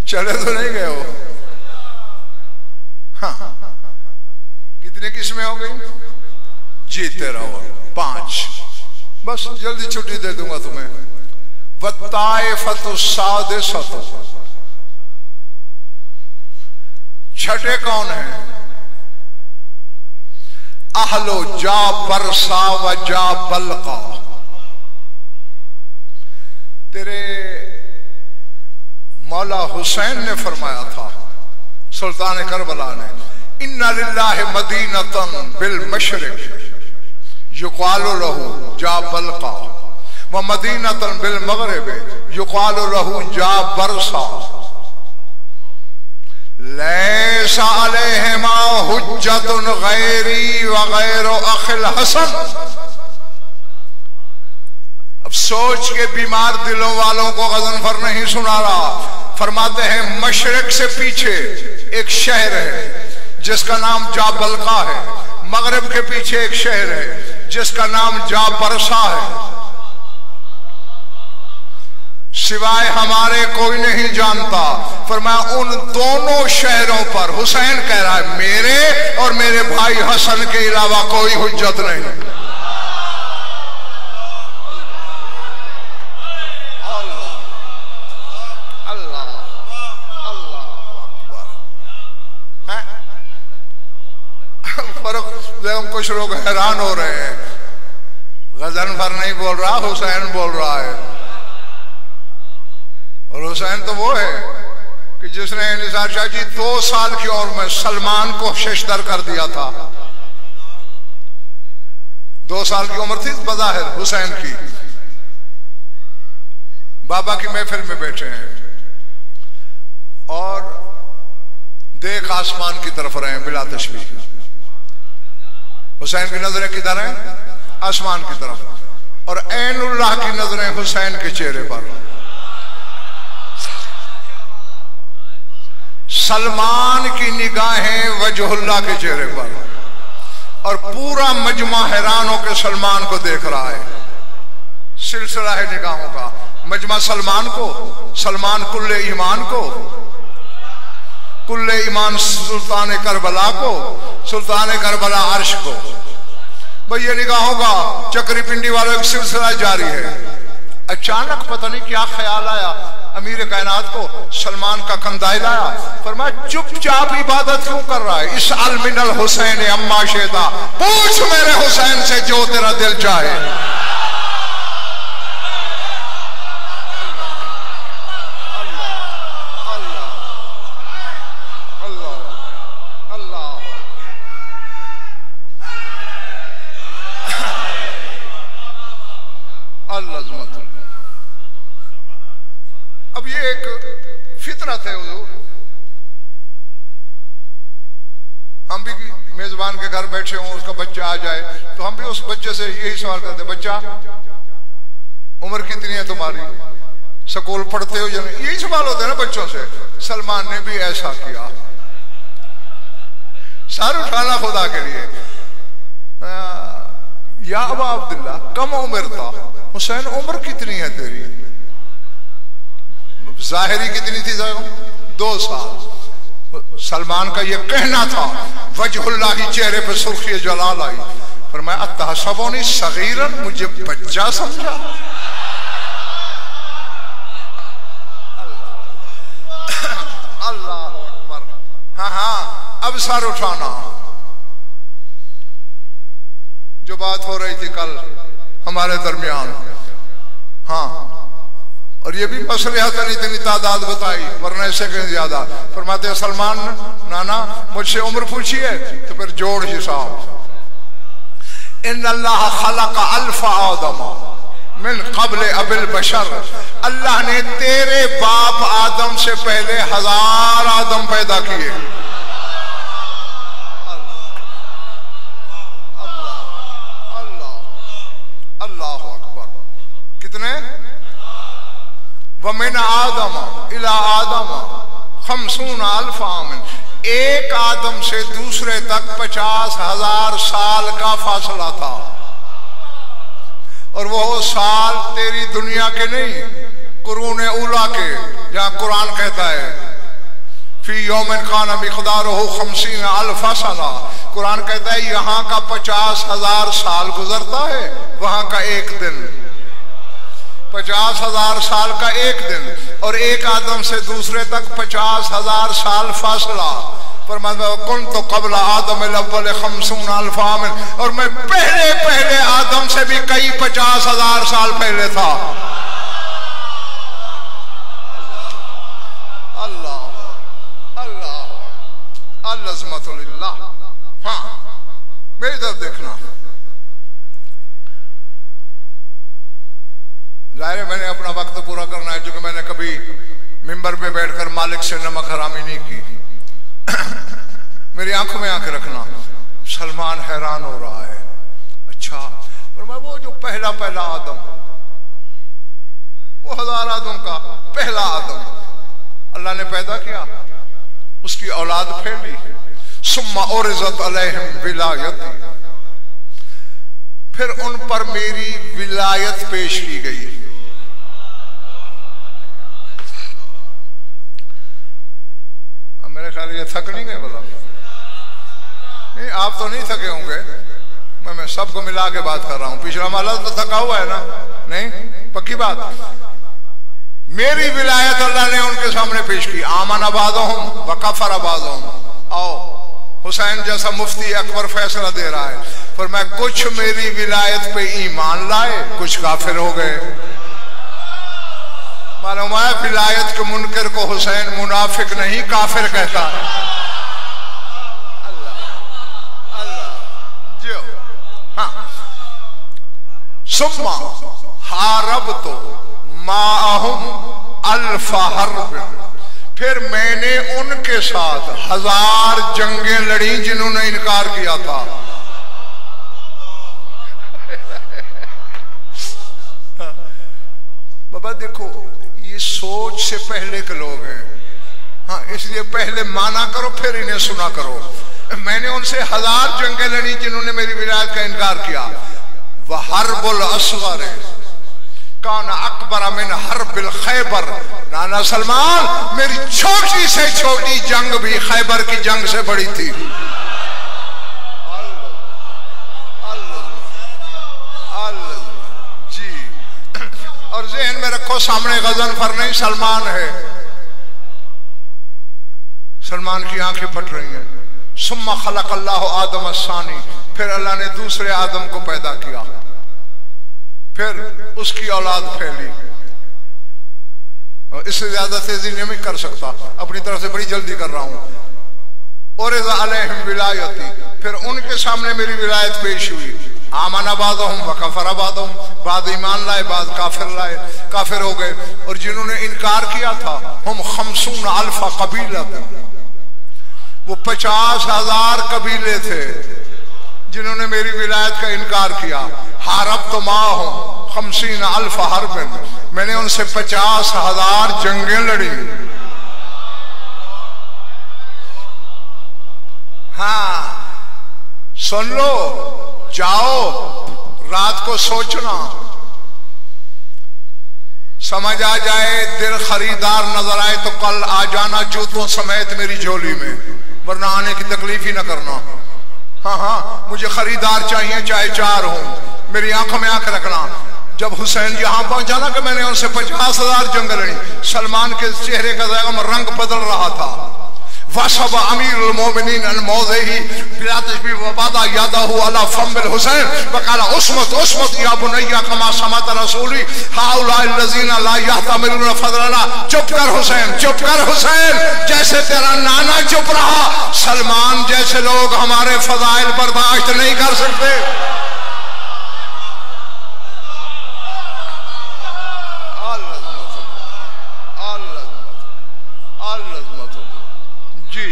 चले तो नहीं गए हो? हाँ, कितने किस्में हो गई? जीते रहो 5, बस जल्दी छुट्टी दे दूंगा तुम्हें। वत्ताइफतु सादिसतु, छठे कौन है? अहलो जा बरसा व जा बलका। तेरे मौला हुसैन ने फरमाया था, सुल्तान करबला ने, इन्ना लिल्लाहि मदीनतन बिल मशरिक युक़ालु लहू जा बलका व मदीनतन बिल मग़रिब युक़ालु लहू जा बरसा लैसा अलैहिमा हुज्जतुन गैरी व गैरु अखिल हसन। अब सोच के बीमार दिलों वालों को गज़नफर नहीं सुना रहा। फरमाते हैं मशरिक से पीछे एक शहर है जिसका नाम जा बलका है, मगरिब के पीछे एक शहर है जिसका नाम जा बरसा है, सिवाय हमारे कोई नहीं जानता। फरमाया उन दोनों शहरों पर हुसैन कह रहा है मेरे और मेरे भाई हसन के अलावा कोई हुज्जत नहीं। कुछ लोग हैरान हो रहे हैं, गज़नफर नहीं बोल रहा, हुसैन बोल रहा है। और हुसैन तो वो है कि जिसने निसार शाह जी 2 साल की उम्र में सलमान को शेषदर कर दिया था। 2 साल की उम्र थी बज़ाहिर हुसैन की। बाबा की महफिल में बैठे हैं और देख आसमान की तरफ रहे हैं बिला तशबीह। हुसैन की नजरें किधर हैं? आसमान की तरफ। और ऐनुल्लाह की नजरें हुसैन के चेहरे पर। सलमान की निगाहें वजहुल्लाह के चेहरे पर। और पूरा मजमा हैरान होकर सलमान को देख रहा है। सिलसिला है निगाहों का। मजमा सलमान को, सलमान कुल्ले ईमान को, कुल्ले ईमान सुल्तान करबला को, सुल्तान करबला अर्श को। भाई ये निगाहों का चक्री पिंडी वालों एक सिलसिला जारी है। अचानक पता नहीं क्या ख्याल आया, अमीर कायनात को सलमान का कंधा हिलाया, फरमाया चुपचाप इबादत क्यों कर रहा है? इस अलमिनल हुसैन अम्मा शेदा, पूछ मेरे हुसैन से जो तेरा दिल चाहे। अब ये एक फितरत है हुजूर। हम भी मेजबान के घर बैठे हों, उसका बच्चा आ जाए तो हम भी उस बच्चे से यही सवाल करते, बच्चा उम्र कितनी है तुम्हारी, स्कूल पढ़ते हो या नहीं? यही सवाल होते हैं ना बच्चों से। सलमान ने भी ऐसा किया, सर उठाना खुदा के लिए। या अबा अब्दुल्ला कम उम्र था, हुसैन उम्र कितनी है तेरी? जाहिरी कितनी थी? 2 साल। सलमान का ये कहना था, वजहुल्लाही चेहरे पे सुर्खी जलाल आई, पर मैं अतहसबुनी सगीरन, मुझे बच्चा समझा? अल्लाह अकबर। हाँ हाँ, अब सर उठाना। जो बात हो रही थी कल हमारे दरमियान, हाँ, और ये भी मसलिहत नहीं इतनी तादाद बताई, वरना इससे कहीं ज्यादा। फरमाते सलमान नाना मुझसे उम्र पूछी है तो फिर जोड़ हिसाब। इन अल्लाह खलक अल्फ आदम मिन क़ब्ल अबिल बशर, अल्लाह ने तेरे बाप आदम से पहले 1000 आदम पैदा किए। अल्लाह अकबर। कितने? वमिन आदम इला आदम 50 अल्फ आमिन, एक आदम से दूसरे तक 50,000 साल का फासला था। और वो साल तेरी दुनिया के नहीं, कुरून उला के, जहां कुरान कहता है फी यौमिन काना मिक़दारुहु 50 अल्फ सना, कुरान कहता है यहाँ का 50,000 साल गुजरता है, वहां का एक दिन। 50,000 साल का एक दिन, और एक आदम से दूसरे तक 50,000 साल फासला। पर कुन तो कबल आदम अव्वल 50 अल्फ आमिन, और मैं पहले आदम से भी कई 50,000 साल पहले था। अल्लाह अल्लाह अल्लाह। हाँ, मेरी तरफ देखना। जाहिर है मैंने अपना वक्त पूरा करना है, क्योंकि मैंने कभी मिंबर पे बैठकर मालिक से नमक हरामी नहीं की। मेरी आंखों में आंखें रखना। सलमान हैरान हो रहा है, अच्छा, और मैं वो जो पहला आदम, वो 1000 आदम का पहला आदम अल्लाह ने पैदा किया, उसकी औलाद फैली। सुम्मा उरिज़त अलैहिम विलायती, फिर उन पर मेरी विलायत पेश की गई। अब मेरे ख्याल ये थक नहीं गए? बोला नहीं, आप तो नहीं थके होंगे, मैं सबको मिला के बात कर रहा हूं। पिछला माला तो थका हुआ है ना? नहीं, पक्की बात। मेरी विलायत अल्लाह ने उनके सामने पेश की। आमन अबादहुम व कफर अबादहुम। आओ, हुसैन जैसा मुफ्ती अकबर फैसला दे रहा है, पर मैं कुछ मेरी विलायत पे ईमान लाए, कुछ काफिर हो गए। मालूम है विलायत के मुनकर को हुसैन मुनाफिक नहीं काफिर कहता। अल्लाह अल्लाह जो। हाँ, सुम्मा हारब तो माअहुम अल्फा हर्ब, फिर मैंने उनके साथ 1000 जंगें लड़ी जिन्होंने इनकार किया था। बाबा देखो, ये सोच से पहले के लोग हैं। हाँ, इसलिए पहले माना करो फिर इन्हें सुना करो। मैंने उनसे 1000 जंगें लड़ी जिन्होंने मेरी विलायत का इनकार किया। वह हर्बुल असगर काना अकबर मिन हर्बिल खैबर, नाना सलमान मेरी छोटी से छोटी जंग भी खैबर की जंग से बड़ी थी। जी, और ज़हन में में रखो, सामने गजनफर नहीं सलमान है। सलमान की आंखें फट रही हैं। सुम्मा खलक़ल्लाहु आदम अस्सानी, फिर अल्लाह ने दूसरे आदम को पैदा किया, फिर उसकी औलाद फैली। इससे ज्यादा तेजी नहीं कर सकता, अपनी तरफ से बड़ी जल्दी कर रहा हूं। और विलायती, फिर उनके सामने मेरी विलायत पेश हुई। आमन बादहुम व कफर बादहुम, बाद ईमान लाए, बाद काफिर लाए, काफिर हो गए। और जिन्होंने इनकार किया था, हम 50 अल्फा कबीला, वो 50,000 कबीले थे जिन्होंने मेरी विलायत का इनकार किया। हारब तो माँ हो 50 अल्फा हरबिन, मैंने उनसे 50,000 जंगें लड़ी। हाँ सुन लो, जाओ रात को सोचना, समझ आ जाए, दिल खरीदार नजर आए तो कल आ जाना जूतों समेत मेरी झोली में, वरना आने की तकलीफ ही ना करना। हाँ हाँ, मुझे खरीदार चाहिए, चाहे 4 हो, मेरी आंखों में आंख रखना। जब हुसैन यहां पहुंचा ना कि मैंने उनसे 50,000 जंग लड़ी, सलमान के चेहरे का रंग बदल रहा था। वसब अमीरुल मोमिनीन अल मौज़ही बिला तशबीह व बादा यादहु अला फम्बिल हुसैन वकाला उस्मत उस्मत या बुनैया कमा समत रसूली हाउलाइल लज़ीना ला यहतमिलून फज़लना। चुप कर हुसैन, चुप कर हुसैन, जैसे तेरा नाना चुप रहा, सलमान जैसे लोग हमारे फज़ाइल बर्दाश्त नहीं कर सकते। जी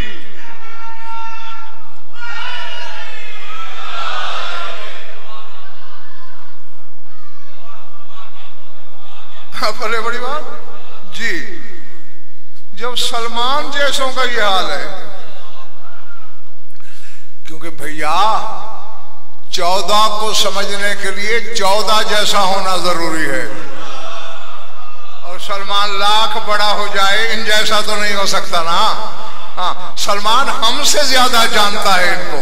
बोले बड़ी बात जी। जब सलमान जैसों का ये हाल है, क्योंकि भैया 14 को समझने के लिए 14 जैसा होना जरूरी है, और सलमान लाख बड़ा हो जाए इन जैसा तो नहीं हो सकता ना। हाँ, सलमान हमसे ज्यादा जानता है इनको,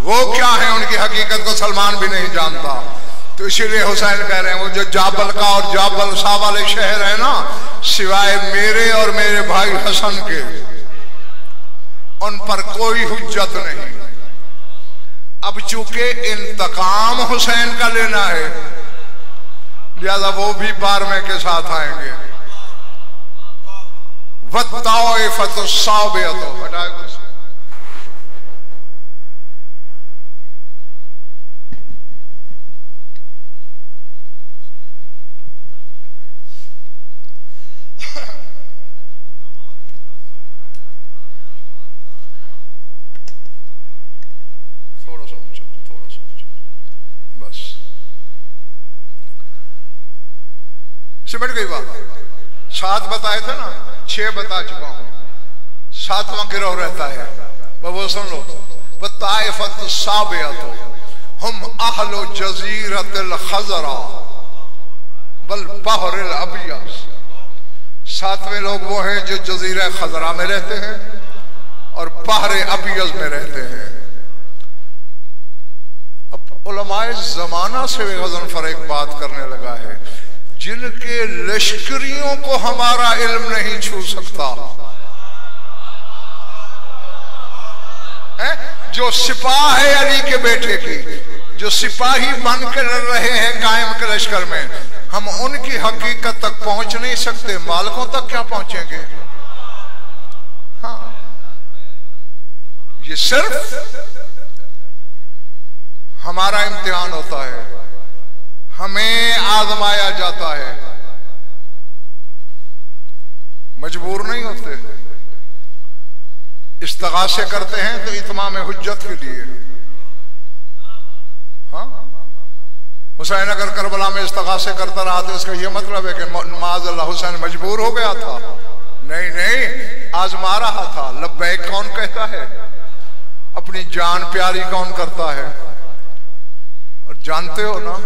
वो क्या है उनकी हकीकत को सलमान भी नहीं जानता। तो इसीलिए हुसैन कह रहे हैं, वो जो जाबल का और जाबल शाह वाले शहर है ना, सिवाय मेरे और मेरे भाई हसन के, उन पर कोई हुज्जत नहीं। अब चूंकि इंतकाम हुसैन का लेना है, लिहाजा वो भी बारहवें के साथ आएंगे। थोड़ा सा ऊंचा, बस सिमट गई बात। 7 बताए थे ना, 6 बता चुका हूं, 7वां गिरोह रहता है। वो सुन लो, बताइफत साबियत हम अहलो जजीरतिल खजरा बल बहरिल अबियस। 7वें लोग वो हैं जो जजीरा खजरा में रहते हैं और बहर अबियस में रहते हैं। अब उलमाए जमाना से गज़नफर एक बात करने लगा है, जिनके लश्करियों को हमारा इल्म नहीं छू सकता है, जो सिपाह है अली के बेटे की, जो सिपाही बन के लड़ रहे हैं कायम के लश्कर में, हम उनकी हकीकत तक पहुंच नहीं सकते, मालिकों तक क्या पहुंचेंगे। हाँ, ये सिर्फ हमारा इम्तिहान होता है, हमें आजमाया जाता है, मजबूर नहीं होते। इस्तिगासे करते हैं तो इत्माम हुज्जत के लिए। हाँ, हुसैन अगर करबला में इस्तिगासे करता रहा तो इसका यह मतलब है कि माज़अल्लाह हुसैन मजबूर हो गया था? नहीं नहीं, आजमा रहा था। लब्बैक कौन कहता है? अपनी जान प्यारी कौन करता है? और जानते हो ना,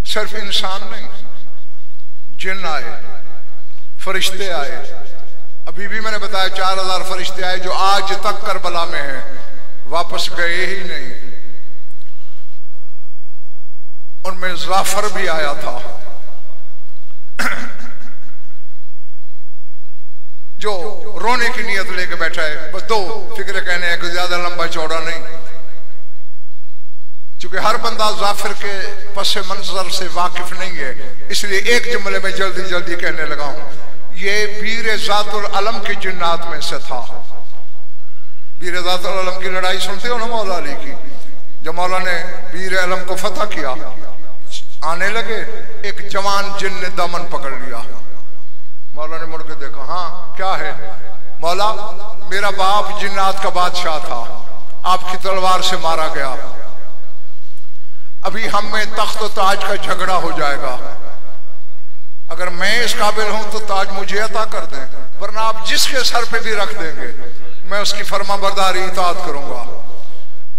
सिर्फ इंसान नहीं, जिन आए, फरिश्ते आए। अभी भी मैंने बताया 4000 फरिश्ते आए जो आज तक करबला में हैं, वापस गए ही नहीं। उनमें जाफर भी आया था जो रोने की नियत लेके बैठा है। बस दो फिक्र कहने हैं कि ज्यादा लंबा चौड़ा नहीं, क्योंकि हर बंदा जाफर के पस मंजर से वाकिफ नहीं है, इसलिए एक जुमले में जल्दी जल्दी कहने लगा हूं। ये वीर ज़ातुल अलम की जिन्नात में से था। वीर ज़ातुल अलम की लड़ाई सुनते हो ना मौला अली की, जब मौला ने वीर अलम को फतह किया, आने लगे, एक जवान जिन ने दामन पकड़ लिया। मौला ने मुड़ के देखा, हाँ क्या है? मौला, मेरा बाप जिन्नात का बादशाह था, आपकी तलवार से मारा गया, अभी हम में तख्त ताज का झगड़ा हो जाएगा, अगर मैं इस काबिल हूं तो ताज मुझे अता कर दें, वरना आप जिसके सर पे भी रख देंगे मैं उसकी फर्मा बरदारी इताअत करूंगा।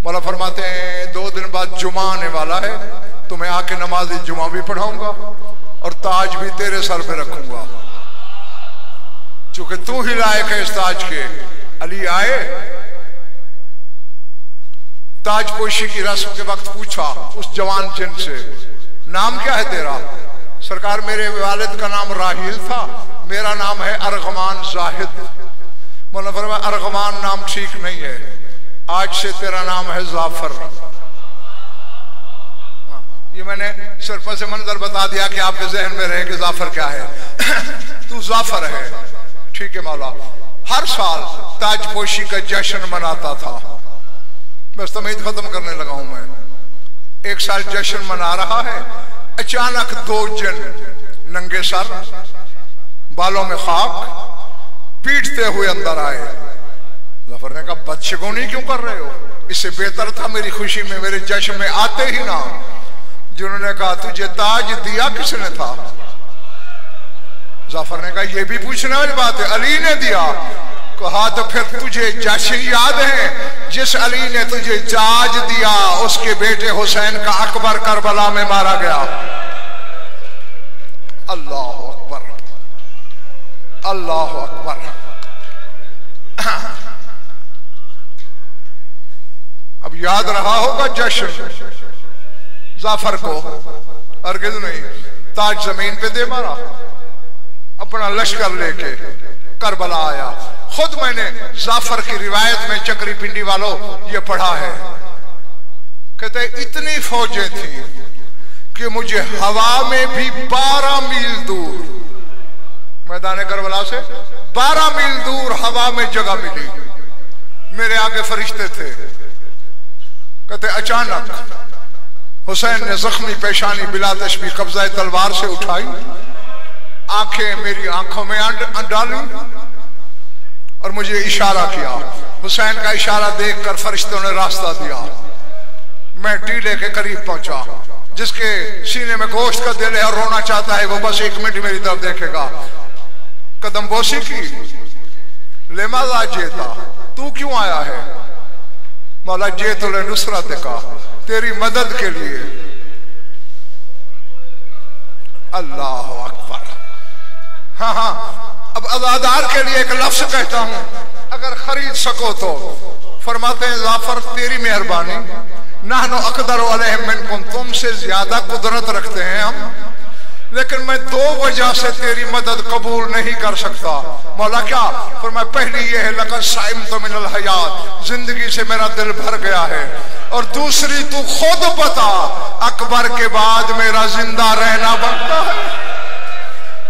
मौला फरमाते हैं 2 दिन बाद जुमा आने वाला है, तुम्हें आके नमाज जुमा भी पढ़ाऊंगा और ताज भी तेरे सर पे रखूंगा, चूंकि तू ही लायक है इस ताज के। अली आए, ताजपोशी की रस्म के वक्त पूछा उस जवान जिन से, नाम क्या है तेरा? सरकार, मेरे वालिद का नाम राहील था, मेरा नाम है अरगमान जाहिद। मौलाना फरमाया, अरगमान नाम ठीक नहीं है, आज से तेरा नाम है जाफर। ये मैंने सिर्फ से मंजर बता दिया कि आपके जहन में रहे कि जाफर क्या है। तू जाफर है, ठीक है मौला। हर साल ताजपोशी का जश्न मनाता था। बस तमीद खत्म करने लगा हूं मैं। एक साल जश्न मना रहा है, अचानक 2 जिन नंगे सर, बालों में खाक, पीटते हुए अंदर आए। जाफर ने कहा, बदशगुनी क्यों कर रहे हो? इससे बेहतर था मेरी खुशी में, मेरे जश्न में आते ही ना। जिन्होंने कहा, तुझे ताज दिया किसने था? जाफर ने कहा, यह भी पूछने वाली बात है, अली ने दिया। कहा, तो फिर तुझे जश्न याद है जिस अली ने तुझे ताज दिया, उसके बेटे हुसैन का अकबर करबला में मारा गया। अल्लाह अकबर, अल्लाह अकबर। अब याद रहा होगा जश्न जाफर को, हरगिज़ नहीं। ताज जमीन पे दे मारा, अपना लश्कर लेके करबला आया। खुद मैंने जाफर की रिवायत में चक्री पिंडी वालों ये पढ़ा है, कहते इतनी फौजें थी कि मुझे हवा में भी 12 मील दूर, मैदान करबला से 12 मील दूर हवा में जगह मिली। मेरे आगे फरिश्ते थे। कहते अचानक हुसैन ने जख्मी पेशानी बिला तशबी कब्जा तलवार से उठाई, आंखें मेरी आंखों में डाली और मुझे इशारा किया। हुसैन का इशारा देखकर फरिश्तों ने रास्ता दिया। मैं टीले के करीब पहुंचा। जिसके सीने में गोश्त का दिल है और रोना चाहता है वो बस 1 मिनट मेरी तरफ देखेगा। कदम बोसी की, लेमाजा जेता, तू क्यों आया है? मौला जेतुल नुसरत का, तेरी मदद के लिए। अल्लाह अकबर। हाँ हाँ, अब अज़ादार के लिए एक लफ्ज कहता हूं, अगर खरीद सको तो। फरमाते हैं जाफर, तेरी मेहरबानी, नाहनु अक़दरु अलैहिम मिनकुम, तुमसे ज्यादा कुदरत रखते हैं हम, लेकिन मैं 2 वजह से तेरी मदद कबूल नहीं कर सकता। मौला क्या? फरमाया, पहली ये है लक़द साइमतु मिनल हयात, जिंदगी से मेरा दिल भर गया है, और दूसरी तू खुद बता, अकबर के बाद मेरा जिंदा रहना बनता है।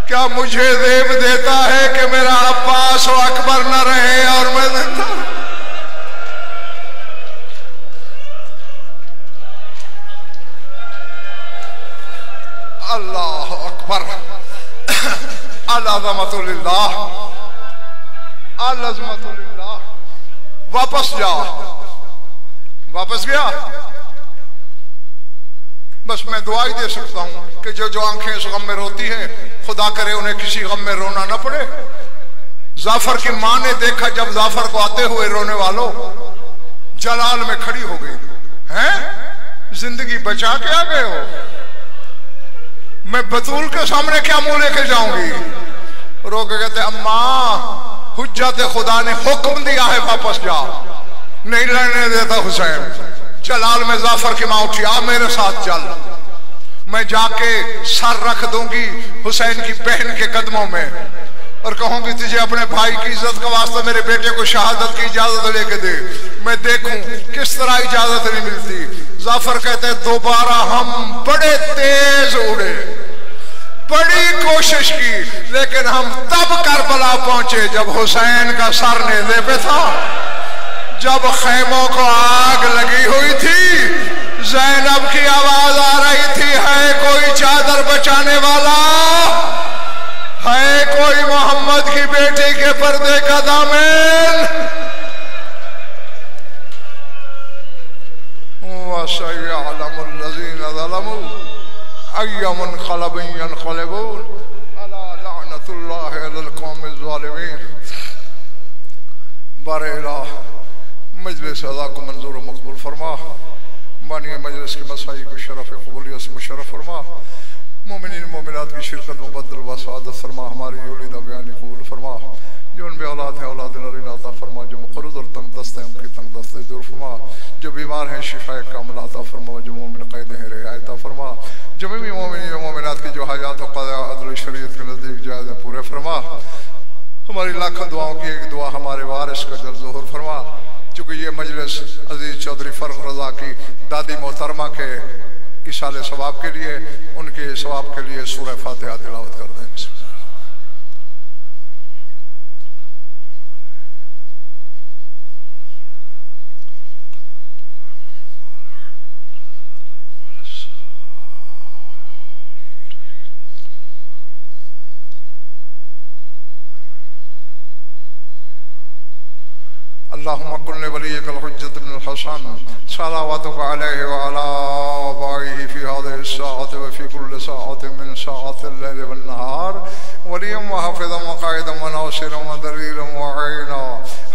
क्या मुझे देव देता है कि मेरा अब्बास और अकबर न रहे और मैं जिंदा? अल्लाह अकबर। अल-अज़मतुलिल्लाह, अल-अज़मतुलिल्लाह। वापस जा। वापस गया। बस मैं दुआ ही दे सकता हूं कि जो आंखें इस गम में रोती हैं, खुदा करे उन्हें किसी गम में रोना न पड़े। जाफर की मां ने देखा जब जाफर को आते हुए रोने वालों, जलाल में खड़ी हो गई। हैं, जिंदगी बचा के आ गए हो? मैं बतूल के सामने क्या मुंह लेके जाऊंगी? रो के कहते, अम्मा, हुज्जत खुदा ने हुक्म दिया है वापस जा, नहीं लड़ने देता हुसैन। जलाल में जाफर की मां उठी, आ मेरे साथ चल। मैं जाके सर रख दूंगी हुसैन की बहन के कदमों में और कहूंगी तुझे अपने भाई की इज्जत का वास्ता मेरे बेटे को शहादत की इजाजत लेके दे। मैं देखूं किस तरह इजाजत नहीं मिलती। जाफर कहते हैं दोबारा हम बड़े तेज उड़े, बड़ी कोशिश की, लेकिन हम तब करबला पहुंचे जब हुसैन का सर नेज़े पे था, जब खैमों को आग लगी हुई थी। ज़ैनब की आवाज आ रही थी, है कोई चादर बचाने वाला, है कोई मोहम्मद की बेटी के पर्दे का दामन। बारेला मजलिस अदा को मंजूर मकबूल फरमा, मानिए मजलिस के मसाई को शरफ कबूलियत से मुशर्रफ फरमा, मोमिनीन मोमिनात की शिरकत मुबद्दल व सआदत फरमा, हमारी औलीद बयानी कबूल फरमा, जो उन औलाद हैं औलाद नरीना अता फरमा, जो मुक़र्रद और तंग दस्त हैं उनकी तंग दस्ते दूर फरमा, जो बीमार हैं शिफाए कामिल अता फरमा, जो मोमिन क़ैद हैं रियायत फरमा, जमीनी मोमिनीन मोमिनात की जो हाजात व क़ज़ा अदल शरीयत के नज़दीक जायज़ हैं पूरे फरमा। हमारी लाखों दुआओं की एक दुआ हमारे वारिस का जल ज़ोहर फरमा, चूँकि ये मजलिस अजीज़ चौधरी फ़र्ख रज़ा की दादी मोहतरमा के इसाले सवाब के लिए, उनके सवाब के लिए सूरह फातिहा तिलावत कर दें। अल्लाहुम्मा कुल्ले वलिय्यकल हुज्जत इब्नुल हसन सलावतुका अलैहि व अला आबाइहि फी हादिहि स्साअति व फी कुल्लि साअतिन मिन साअतिल लैलि वन नहार वलिय्यन व हाफ़िज़न व क़ाइदन व नासिरन व दलीलन व अईना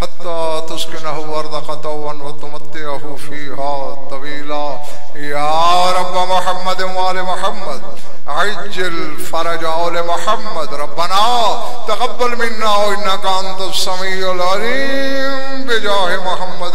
हत्ता तुस्किनहु अर्दक़तन व तुमत्तिअहु फ़ीहा तवीला। या रब्ब मुहम्मद व आलि मुहम्मद अज्जिल फ़रज आले मुहम्मद रब्बना तक़ब्बल मिन्ना इन्नका अंतस समीउल अलीम बिजाहि मुहम्मद।